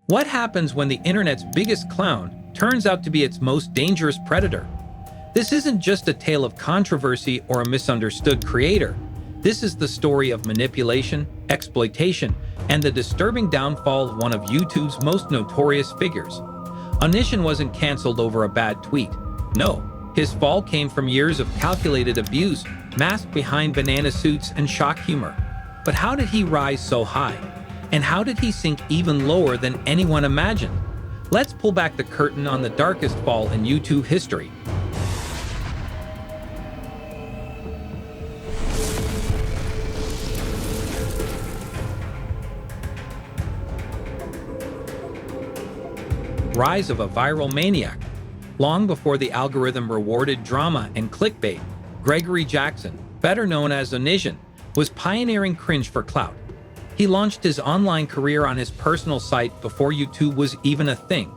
What happens when the internet's biggest clown turns out to be its most dangerous predator? This isn't just a tale of controversy or a misunderstood creator. This is the story of manipulation, exploitation, and the disturbing downfall of one of YouTube's most notorious figures. Onision wasn't canceled over a bad tweet. No, his fall came from years of calculated abuse, masked behind banana suits and shock humor. But how did he rise so high? And how did he sink even lower than anyone imagined? Let's pull back the curtain on the darkest fall in YouTube history. Rise of a viral maniac. Long before the algorithm rewarded drama and clickbait, Gregory Jackson, better known as Onision, was pioneering cringe for clout. He launched his online career on his personal site before YouTube was even a thing.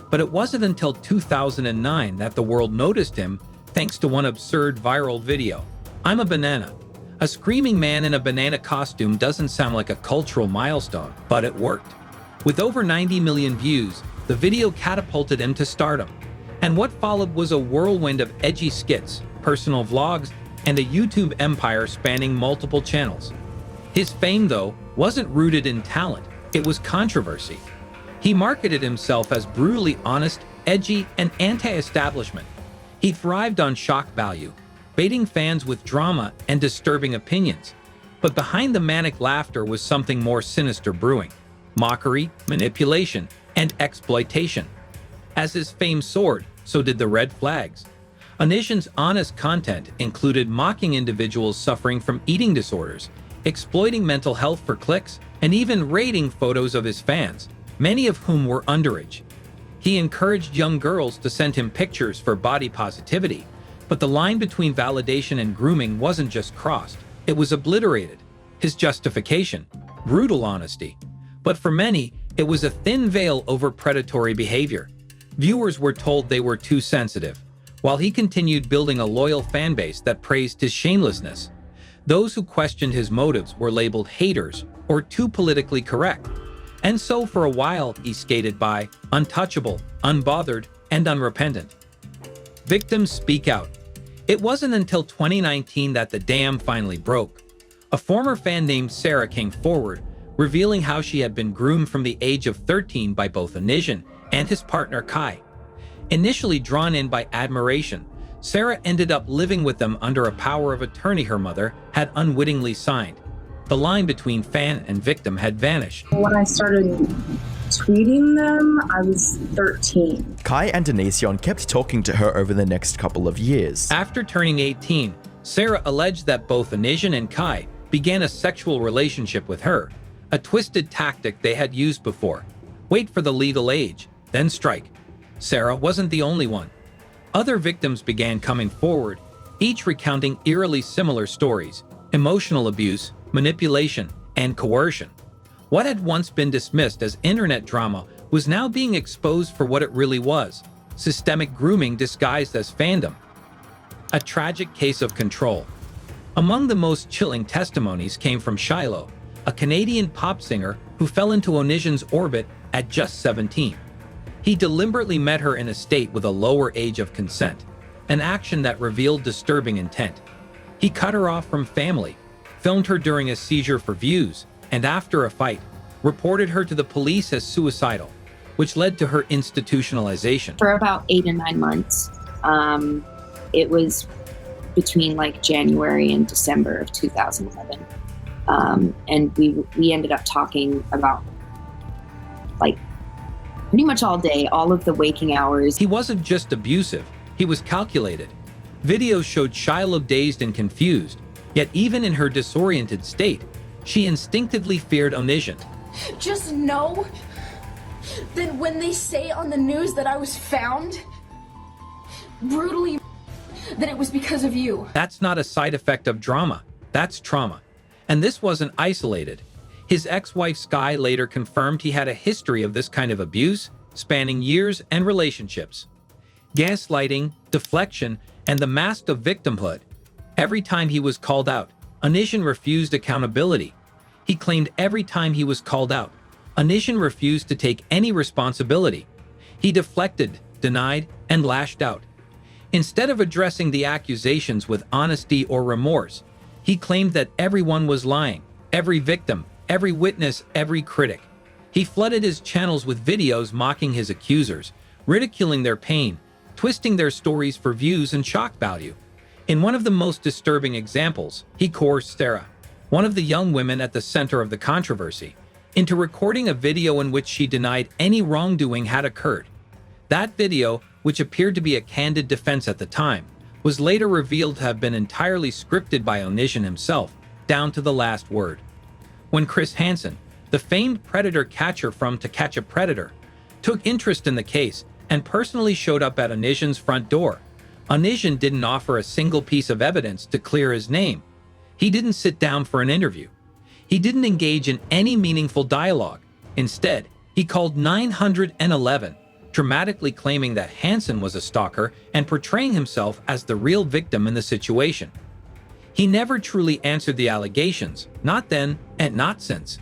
But it wasn't until 2009 that the world noticed him thanks to one absurd viral video. "I'm a banana." A screaming man in a banana costume doesn't sound like a cultural milestone, but it worked. With over 90 million views, the video catapulted him to stardom. And what followed was a whirlwind of edgy skits, personal vlogs, and a YouTube empire spanning multiple channels. His fame, though, wasn't rooted in talent, it was controversy. He marketed himself as brutally honest, edgy, and anti-establishment. He thrived on shock value, baiting fans with drama and disturbing opinions. But behind the manic laughter was something more sinister brewing: mockery, manipulation, and exploitation. As his fame soared, so did the red flags. Onision's honest content included mocking individuals suffering from eating disorders, exploiting mental health for clicks, and even raiding photos of his fans, many of whom were underage. He encouraged young girls to send him pictures for body positivity, but the line between validation and grooming wasn't just crossed, it was obliterated. His justification: brutal honesty. But for many, it was a thin veil over predatory behavior. Viewers were told they were too sensitive, while he continued building a loyal fanbase that praised his shamelessness. Those who questioned his motives were labeled haters or too politically correct. And so for a while, he skated by, untouchable, unbothered, and unrepentant. Victims speak out. It wasn't until 2019 that the dam finally broke. A former fan named Sarah came forward, revealing how she had been groomed from the age of 13 by both Onision and his partner Kai. Initially drawn in by admiration, Sarah ended up living with them under a power of attorney her mother had unwittingly signed. The line between fan and victim had vanished. When I started tweeting them, I was 13. Kai and Onision kept talking to her over the next couple of years. After turning 18, Sarah alleged that both Onision and Kai began a sexual relationship with her, a twisted tactic they had used before. Wait for the legal age, then strike. Sarah wasn't the only one. Other victims began coming forward, each recounting eerily similar stories: emotional abuse, manipulation, and coercion. What had once been dismissed as internet drama was now being exposed for what it really was: systemic grooming disguised as fandom. A tragic case of control. Among the most chilling testimonies came from Shiloh, a Canadian pop singer who fell into Onision's orbit at just 17. He deliberately met her in a state with a lower age of consent, an action that revealed disturbing intent. He cut her off from family, filmed her during a seizure for views, and after a fight, reported her to the police as suicidal, which led to her institutionalization. For about 8 and 9 months, it was between like January and December of 2011. And we ended up talking about like pretty much all day, all of the waking hours. He wasn't just abusive, he was calculated. Videos showed Shiloh dazed and confused, yet even in her disoriented state, she instinctively feared Onision. Just know that when they say on the news that I was found, brutally, that it was because of you. That's not a side effect of drama, that's trauma. And this wasn't isolated. His ex-wife Sky later confirmed he had a history of this kind of abuse, spanning years and relationships. Gaslighting, deflection, and the mask of victimhood. Every time he was called out, Onision refused accountability. He claimed every time he was called out, Onision refused to take any responsibility. He deflected, denied, and lashed out. Instead of addressing the accusations with honesty or remorse, he claimed that everyone was lying, every victim, every witness, every critic. He flooded his channels with videos mocking his accusers, ridiculing their pain, twisting their stories for views and shock value. In one of the most disturbing examples, he coerced Sarah, one of the young women at the center of the controversy, into recording a video in which she denied any wrongdoing had occurred. That video, which appeared to be a candid defense at the time, was later revealed to have been entirely scripted by Onision himself, down to the last word. When Chris Hansen, the famed predator catcher from To Catch a Predator, took interest in the case and personally showed up at Onision's front door, Onision didn't offer a single piece of evidence to clear his name. He didn't sit down for an interview. He didn't engage in any meaningful dialogue. Instead, he called 911, dramatically claiming that Hansen was a stalker and portraying himself as the real victim in the situation. He never truly answered the allegations, not then and not since.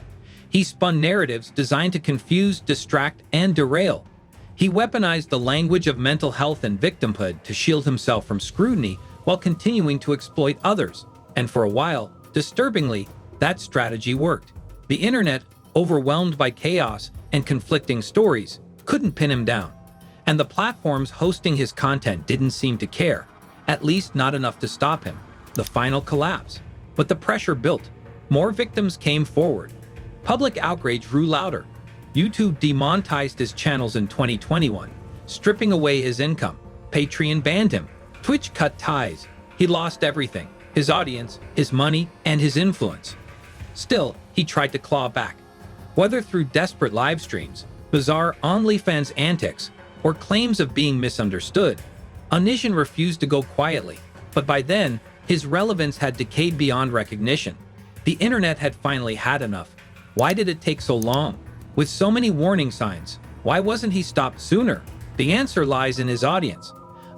He spun narratives designed to confuse, distract, and derail. He weaponized the language of mental health and victimhood to shield himself from scrutiny while continuing to exploit others. And for a while, disturbingly, that strategy worked. The internet, overwhelmed by chaos and conflicting stories, couldn't pin him down. And the platforms hosting his content didn't seem to care, at least not enough to stop him. The final collapse. But the pressure built. More victims came forward. Public outrage grew louder. YouTube demonetized his channels in 2021, stripping away his income. Patreon banned him. Twitch cut ties. He lost everything: his audience, his money, and his influence. Still, he tried to claw back. Whether through desperate live streams, bizarre OnlyFans antics, or claims of being misunderstood, Onision refused to go quietly. But by then, his relevance had decayed beyond recognition. The internet had finally had enough. Why did it take so long? With so many warning signs, why wasn't he stopped sooner? The answer lies in his audience.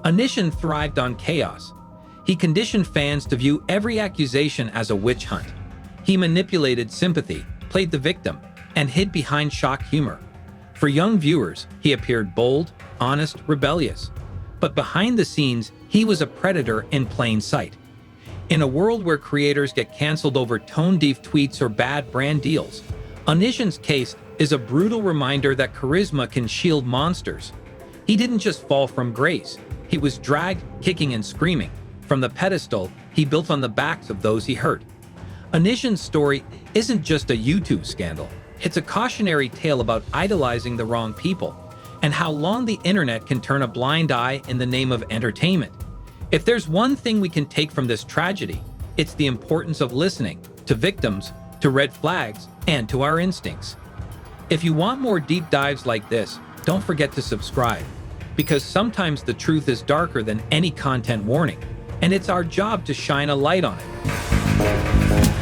Onision thrived on chaos. He conditioned fans to view every accusation as a witch hunt. He manipulated sympathy, played the victim, and hid behind shock humor. For young viewers, he appeared bold, honest, rebellious. But behind the scenes, he was a predator in plain sight. In a world where creators get canceled over tone-deaf tweets or bad brand deals, Onision's case is a brutal reminder that charisma can shield monsters. He didn't just fall from grace. He was dragged, kicking and screaming, from the pedestal he built on the backs of those he hurt. Onision's story isn't just a YouTube scandal. It's a cautionary tale about idolizing the wrong people and how long the internet can turn a blind eye in the name of entertainment. If there's one thing we can take from this tragedy, it's the importance of listening to victims, to red flags, and to our instincts. If you want more deep dives like this, don't forget to subscribe, because sometimes the truth is darker than any content warning, and it's our job to shine a light on it.